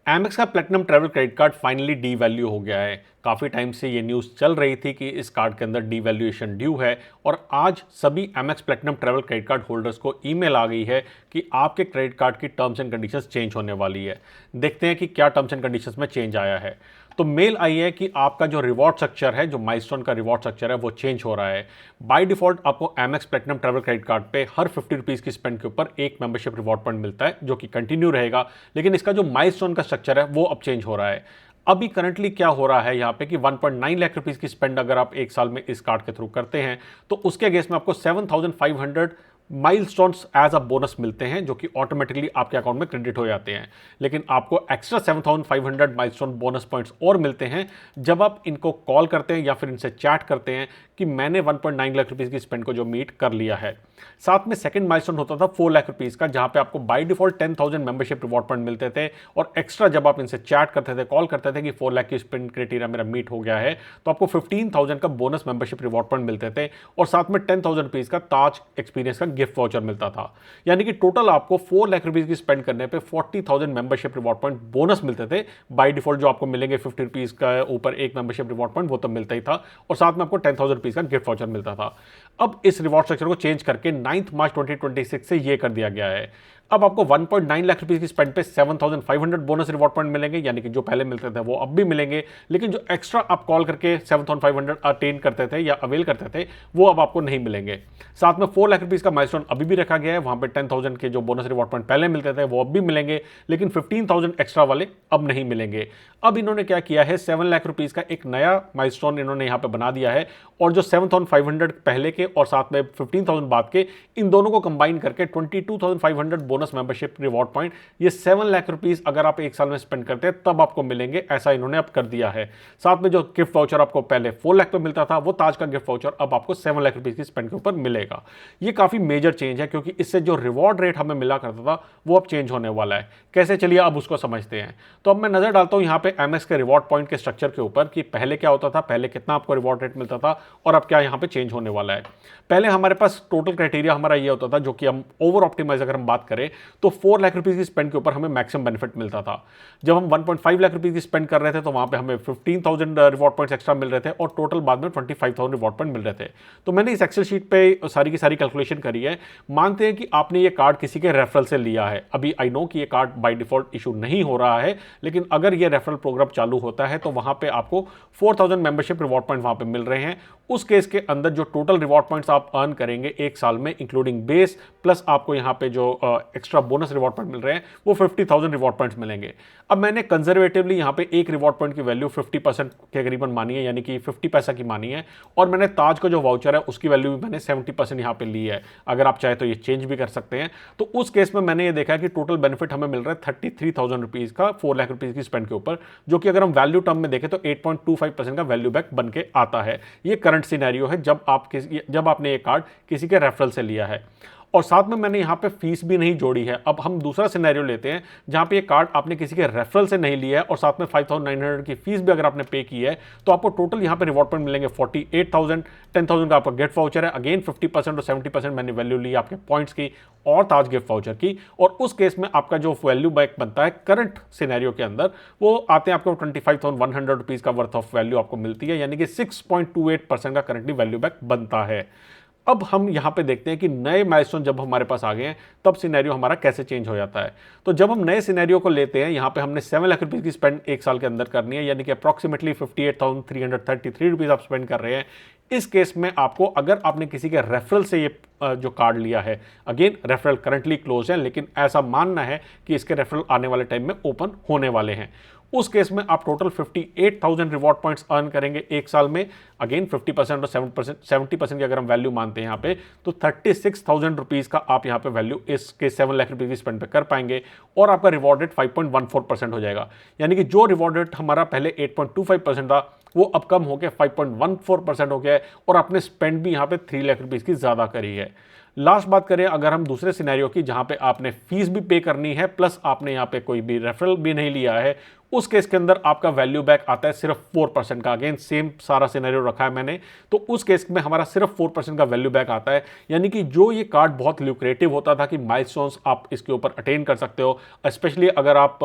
Amex का platinum travel credit card finally D value हो गया है। काफ़ी टाइम से ये न्यूज़ चल रही थी कि इस कार्ड के अंदर डी वैल्यूएशन ड्यू है और आज सभी Amex platinum travel credit card holders को ईमेल आ गई है कि आपके क्रेडिट कार्ड की टर्म्स एंड कंडीशंस चेंज होने वाली है। देखते हैं कि क्या टर्म्स एंड कंडीशंस में चेंज आया है। तो मेल आई है कि आपका जो रिवॉर्ड स्ट्रक्चर है, जो माइलस्टोन का रिवॉर्ड स्ट्रक्चर है, वो चेंज हो रहा है। बाय डिफॉल्ट आपको Amex platinum travel credit card पे हर 50 रुपीज़ की स्पेंड के ऊपर एक मेंबरशिप रिवॉर्ड पॉइंट मिलता है, जो कि कंटिन्यू रहेगा। लेकिन इसका जो माइलस्टोन का स्ट्रक्चर है वो अब चेंज हो रहा है। अभी करंटली क्या हो रहा है यहाँ पे कि 1.9 लाख रुपीस की स्पेंड अगर आप एक साल में इस कार्ड के थ्रू करते हैं तो उसके अगेंस्ट में आपको 7,500 माइलस्टोन्स एज अ बोनस मिलते हैं, जो कि ऑटोमेटिकली आपके अकाउंट में क्रेडिट हो जाते हैं। लेकिन आपको एक्स्ट्रा 7,500 माइलस्टोन बोनस पॉइंट्स और मिलते हैं जब आप इनको कॉल करते हैं या फिर इनसे चैट करते हैं कि मैंने 1.9 लाख रुपीस की स्पेंड को जो मीट कर लिया है। साथ में सेकंड माइलस्टोन होता था 4 लाख रुपीस का, जहां पे आपको by default 10,000 membership reward point मिलते थे और एक्स्ट्रा जब आप इनसे चैट करते थे, कॉल करते थे कि 4 लाख की स्पेंड क्राइटेरिया मेरा मीट हो गया है, तो आपको 15,000 का बोनस मेंबरशिप रिवॉर्ड पॉइंट मिलते थे और साथ में 10,000 रुपीज का ताज एक्सपीरियंस का गिफ्ट वाउचर मिलता था। यानी कि टोटल आपको 4 लाख रुपीज की स्पेंड करने पे 40,000 मेंबरशिप रिवॉर्ड पॉइंट बोनस मिलते थे। बाय डिफॉल्ट जो आपको मिलेंगे 50 रुपीज का ऊपर एक मेंबरशिप रिवॉर्ड पॉइंट वो तो मिलता ही था और साथ में आपको 10,000 रुपीज का गिफ्ट वाउचर मिलता था। अब इस रिवॉर्ड स्ट्रक्चर को चेंज करके 9 मार्च 2026 से ये कर दिया गया है। अब आपको 1.9 लाख रुपए की स्पेंड पे 7,500 बोनस रिवॉर्ड पॉइंट मिलेंगे, यानी कि जो पहले मिलते थे वो अब भी मिलेंगे। लेकिन जो एक्स्ट्रा आप कॉल करके 7,500 अटेन करते थे या अवेल करते थे वो अब आपको नहीं मिलेंगे। साथ में 4 लाख रुपीज का माइलस्टोन अभी भी रखा गया है, वहां पे 10,000 के जो बोनस रिवॉर्ड पॉइंट पहले मिलते थे वो अब भी मिलेंगे, लेकिन 15,000 एक्स्ट्रा वाले अब नहीं मिलेंगे। अब इन्होंने क्या किया है, 7 लाख रुपीज का एक नया माइलस्टोन इन्होंने यहां पे बना दिया है और जो 7,500 पहले के और साथ में 15,000 बाद के, इन दोनों को कंबाइन करके 22,500 बोनस मेंबरशिप रिवॉर्ड पॉइंट, ये 7 लाख रुपीस अगर आप एक साल में स्पेंड करते हैं तब आपको मिलेंगे, ऐसा इन्होंने अब कर दिया है। साथ में जो गिफ्ट वाउचर आपको पहले 4 लाख पे मिलता था, वो ताज का गिफ्ट वाउचर अब आपको 7 लाख रुपीस की स्पेंड के ऊपर मिलेगा। ये काफी मेजर चेंज है क्योंकि इससे जो रिवॉर्ड रेट हमें मिला करता था वो अब चेंज होने वाला है। कैसे, चलिए अब उसको समझते हैं। तो अब मैं नजर डालता हूं यहां पे एमएक्स के रिवॉर्ड पॉइंट के स्ट्रक्चर के ऊपर कि पहले क्या होता था, पहले कितना आपको रिवॉर्ड रेट मिलता था और अब क्या यहां पे चेंज होने वाला है। पहले हमारे पास टोटल क्राइटेरिया हमारा ये होता था, जो कि हम ओवर ऑप्टिमाइज अगर हम बात करें तो 4 लाख रुपीस की स्पेंड के ऊपर हमें मैक्सिमम बेनिफिट मिलता था। जब हम 1.5 लाख रुपीस की स्पेंड कर रहे थे तो वहां पे हमें 15,000 रिवॉर्ड पॉइंट्स एक्स्ट्रा मिल रहे थे और टोटल बाद में 25,000 रिवॉर्ड पॉइंट मिल रहे थे। तो मैंने इस एक्सेल शीट पे सारी की सारी कैलकुलेशन करी है। मानते हैं कि आपने ये कार्ड किसी के रेफरल से लिया है। अभी आई नो कि ये कार्ड बाय डिफॉल्ट इशू नहीं हो रहा है, लेकिन अगर ये रेफरल प्रोग्राम चालू होता है तो वहां पे आपको 4,000 मेंबरशिप रिवॉर्ड पॉइंट वहां पे मिल रहे हैं। उस केस के अंदर जो टोटल रिवॉर्ड पॉइंट्स आप अर्न करेंगे एक साल में, इंक्लूडिंग बेस प्लस आपको यहां पे जो एक्स्ट्रा बोनस रिवॉर्ड पॉइंट मिल रहे हैं, वो 50,000 रिवॉर्ड पॉइंट्स मिलेंगे। अब मैंने कंजर्वेटिवली यहां पे एक रिवॉर्ड पॉइंट की वैल्यू 50% के करीबन मानी है, यानी कि 50 पैसा की मानी है, और मैंने ताज का जो वाउचर है उसकी वैल्यू भी मैंने 70% यहां पे ली है। अगर आप चाहे तो ये चेंज भी कर सकते हैं। तो उस केस में मैंने ये देखा कि टोटल बेनिफिट हमें मिल रहा है 33,000 रुपीज का 4 लाख रुपीज की स्पेंड के ऊपर, जो कि अगर हम वैल्यू टर्म में देखें तो 8.25% का वैल्यू बैक बन के आता है। ये करंट सिनेरियो है जब आपने ये कार्ड किसी के रेफरल से लिया है। और साथ में मैंने यहां पे फीस भी नहीं जोड़ी है। अब हम दूसरा सिनेरियो लेते हैं जहां पे ये कार्ड आपने किसी के रेफरल से नहीं लिया है और साथ में 5,900 की फीस भी अगर आपने पे की है, तो आपको टोटल यहां पे रिवॉर्ड पॉइंट मिलेंगे 48,000। 10,000 का आपका गिफ्ट वाउचर है, अगेन 50% और 70% मैंने वैल्यू ली आपके पॉइंट्स की और ताज गिफ्ट वाउचर की। और उस केस में आपका जो वैल्यू बैक बनता है करंट सिनेरियो के अंदर, वो आते हैं आपको 25,100 रुपीज का वर्थ ऑफ वैल्यू आपको मिलती है, यानी कि 6.28% का करंटली वैल्यू बैक बनता है। अब हम यहां पे देखते हैं कि नए माइलस्टोन जब हमारे पास आ गए हैं तब सिनेरियो हमारा कैसे चेंज हो जाता है। तो जब हम नए सिनेरियो को लेते हैं, यहां पे हमने 7 लाख रुपीस की स्पेंड एक साल के अंदर करनी है, यानी कि अप्रॉक्सीमेटली 58,333 रुपीज आप स्पेंड कर रहे हैं। इस केस में आपको, अगर आपने किसी के रेफरल से ये जो कार्ड लिया है, अगेन रेफरल करंटली क्लोज है, लेकिन ऐसा मानना है कि इसके रेफरल आने वाले टाइम में ओपन होने वाले हैं, उस केस में आप टोटल 58,000 रिवॉर्ड पॉइंट्स अर्न करेंगे एक साल में। अगेन 50% और 70% की अगर हम वैल्यू मानते हैं यहाँ पे, तो 36,000 रुपीज का आप यहाँ पे वैल्यू इसके 7 लाख रुपीज की स्पेंड पे कर पाएंगे और आपका रिवॉर्ड रेट 5.14% हो जाएगा। यानी कि जो रिवॉर्ड रेट हमारा पहले 8.25% था वो अब कम हो गया 5.14% हो गया है और आपने स्पेंड भी यहाँ पे 3 लाख रुपीज की ज्यादा करी है। लास्ट बात करें अगर हम दूसरे सिनेरियो की, जहां पे आपने फीस भी पे करनी है प्लस आपने यहां पे कोई भी रेफरल भी नहीं लिया है, उस केस के अंदर आपका वैल्यू बैक आता है सिर्फ 4% का। अगेन सेम सारा सिनेरियो रखा है मैंने, तो उस केस में हमारा सिर्फ 4% का वैल्यू बैक आता है। यानी कि जो ये कार्ड बहुत ल्यूक्रेटिव होता था कि माइलस्टोन्स आप इसके ऊपर अटेन कर सकते हो, स्पेशली अगर आप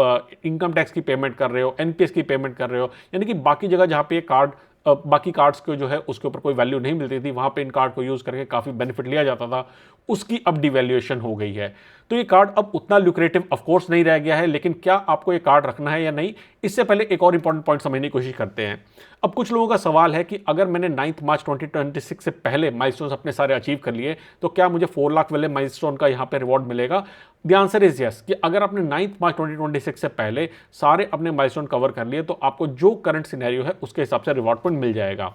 इनकम टैक्स की पेमेंट कर रहे हो, एनपीएस की पेमेंट कर रहे हो, यानी कि बाकी जगह जहां पे ये कार्ड बाकी कार्ड्स को जो है उसके ऊपर कोई वैल्यू नहीं मिलती थी, वहां पे इन कार्ड को यूज करके काफी बेनिफिट लिया जाता था, उसकी अब डिवैल्यूएशन हो गई है। तो ये कार्ड अब उतना ल्यूक्रेटिव ऑफ कोर्स नहीं रह गया है, लेकिन क्या आपको ये कार्ड रखना है या नहीं, इससे पहले एक और इंपॉर्टेंट पॉइंट समझने की कोशिश करते हैं। अब कुछ लोगों का सवाल है कि अगर मैंने 9 मार्च 2026 से पहले माइलस्टोन्स अपने सारे अचीव कर लिए, तो क्या मुझे 4 लाख वाले माइलस्टोन का यहां पे रिवॉर्ड मिलेगा? द आंसर इज यस, कि अगर आपने 9 मार्च 2026 से पहले सारे अपने माइलस्टोन कवर कर लिए, तो आपको जो करंट सिनेरियो है उसके हिसाब से रिवॉर्ड पॉइंट मिल जाएगा।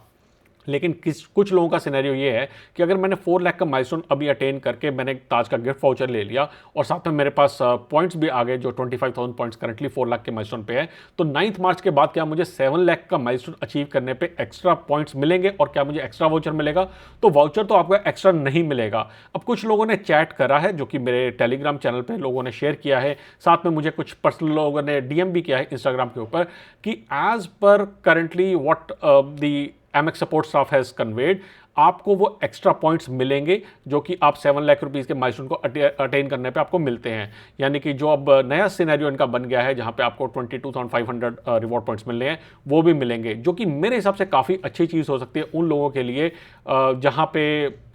लेकिन कुछ लोगों का सिनेरियो ये है कि अगर मैंने 4 लाख का माइलस्टोन अभी अटेन करके मैंने ताज का गिफ्ट वाउचर ले लिया और साथ में मेरे पास पॉइंट्स भी आ गए, जो 25,000 पॉइंट्स करंटली 4 लाख के माइलस्टोन पे है, तो 9 मार्च के बाद क्या मुझे 7 लाख का माइलस्टोन अचीव करने पे एक्स्ट्रा पॉइंट्स मिलेंगे और क्या मुझे एक्स्ट्रा वाउचर मिलेगा? तो वाउचर तो आपको एक्स्ट्रा नहीं मिलेगा। अब कुछ लोगों ने चैट करा है, जो कि मेरे टेलीग्राम चैनल पर लोगों ने शेयर किया है, साथ में मुझे कुछ पर्सनल लोगों ने डीएम भी किया है इंस्टाग्राम के ऊपर, कि as per currently what the MX support staff has conveyed, आपको वो एक्स्ट्रा पॉइंट्स मिलेंगे जो कि आप 7 लाख रुपीस के माइलस्टोन को अटेन करने पे आपको मिलते हैं। यानी कि जो अब नया सिनेरियो इनका बन गया है, जहां पे आपको 22,500 रिवॉर्ड पॉइंट्स मिल रहे हैं, वो भी मिलेंगे, जो कि मेरे हिसाब से काफ़ी अच्छी चीज़ हो सकती है उन लोगों के लिए जहां पे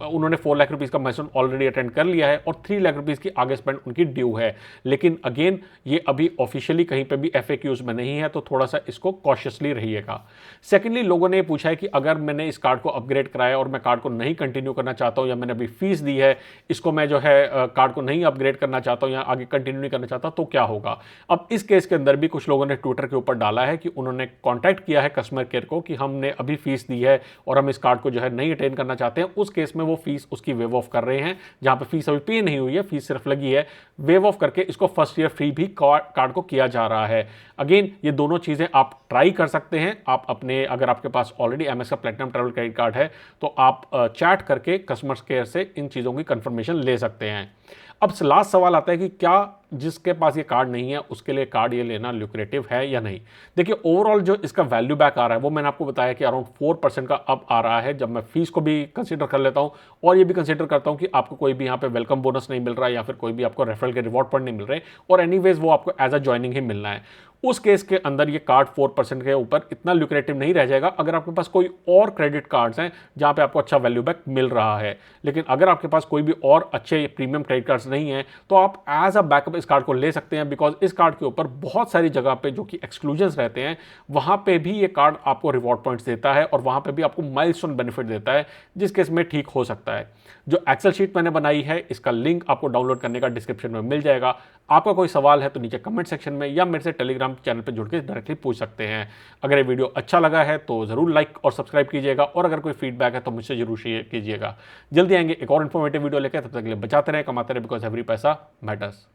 उन्होंने 4 लाख रुपीस का माइलस्टोन ऑलरेडी अटेंड कर लिया है और 3 लाख रुपीस की आगे स्पेंड उनकी ड्यू है। लेकिन अगेन ये अभी ऑफिशियली कहीं पे भी FAQs में नहीं है, तो थोड़ा सा इसको कॉशियसली रहिएगा। सेकेंडली, लोगों ने पूछा है कि अगर मैंने इस कार्ड को अपग्रेड कराया और मैं कार्ड को नहीं कंटिन्यू करना चाहता हूं, या मैंने अभी फीस दी है, इसको मैं जो है कार्ड को नहीं अपग्रेड करना चाहता हूं या आगे कंटिन्यू नहीं करना चाहता, तो क्या होगा? अब इस केस के अंदर भी कुछ लोगों ने ट्विटर के ऊपर डाला है कि उन्होंने कांटेक्ट किया है कस्टमर केयर को कि हमने अभी फीस दी है और हम इस कार्ड को जो है नहीं अटेन करना चाहते हैं। उस केस में वो फीस उसकी वेव ऑफ कर रहे हैं, जहां पे फीस अभी पे नहीं हुई है, फीस सिर्फ लगी है, वेव ऑफ करके इसको फर्स्ट ईयर फ्री भी कार्ड को किया जा रहा है। अगेन ये दोनों चीजें आप ट्राई कर सकते हैं। आप अपने, अगर आपके पास ऑलरेडी एमएक्स का प्लैटिनम ट्रैवल क्रेडिट कार्ड है, तो आप चैट करके कस्टमर केयर से इन चीज़ों की कंफर्मेशन ले सकते हैं। अब लास्ट सवाल आता है कि क्या जिसके पास ये कार्ड नहीं है उसके लिए कार्ड ये लेना ल्यूक्रेटिव है या नहीं? देखिए, ओवरऑल जो इसका वैल्यू बैक आ रहा है वो मैंने आपको बताया कि अराउंड 4% का अब आ रहा है, जब मैं फीस को भी कंसीडर कर लेता हूं और ये भी कंसीडर करता हूं कि आपको कोई भी यहाँ पे वेलकम बोनस नहीं मिल रहा है या फिर कोई भी आपको रेफरल के रिवॉर्ड पॉइंट नहीं मिल रहे, और एनीवेज वो आपको एज अ ज्वाइनिंग ही मिलना है। उस केस के अंदर ये कार्ड 4% के ऊपर इतना ल्यूक्रेटिव नहीं रह जाएगा अगर आपके पास कोई और क्रेडिट कार्ड्स हैं जहां पे आपको अच्छा वैल्यू बैक मिल रहा है। लेकिन अगर आपके पास कोई भी और अच्छे प्रीमियम क्रेडिट कार्ड्स नहीं है, तो आप एज अ बैकअप इस कार्ड को ले सकते हैं, बिकॉज इस कार्ड के ऊपर बहुत सारी जगह पे जो कि एक्सक्लूजन्स रहते हैं, वहां पे भी ये कार्ड आपको रिवॉर्ड पॉइंट्स देता है और वहां पे भी आपको माइलस्टोन बेनिफिट देता है, जिस केस में ठीक हो सकता है। जो एक्सेल शीट मैंने बनाई है, इसका लिंक आपको डाउनलोड करने का डिस्क्रिप्शन में मिल जाएगा। आपका कोई सवाल है तो नीचे कमेंट सेक्शन में या मेरे से टेलीग्राम चैनल पर जुड़ के डायरेक्टली पूछ सकते हैं। अगर ये वीडियो अच्छा लगा है तो जरूर लाइक और सब्सक्राइब कीजिएगा, और अगर कोई फीडबैक है तो मुझसे जरूर शेयर कीजिएगा। जल्दी आएंगे एक और इन्फॉर्मेटिव वीडियो लेकर, तब तक के लिए बचाते रहे, कमाते रहे, बिकॉज एवरी पैसा मैटर्स।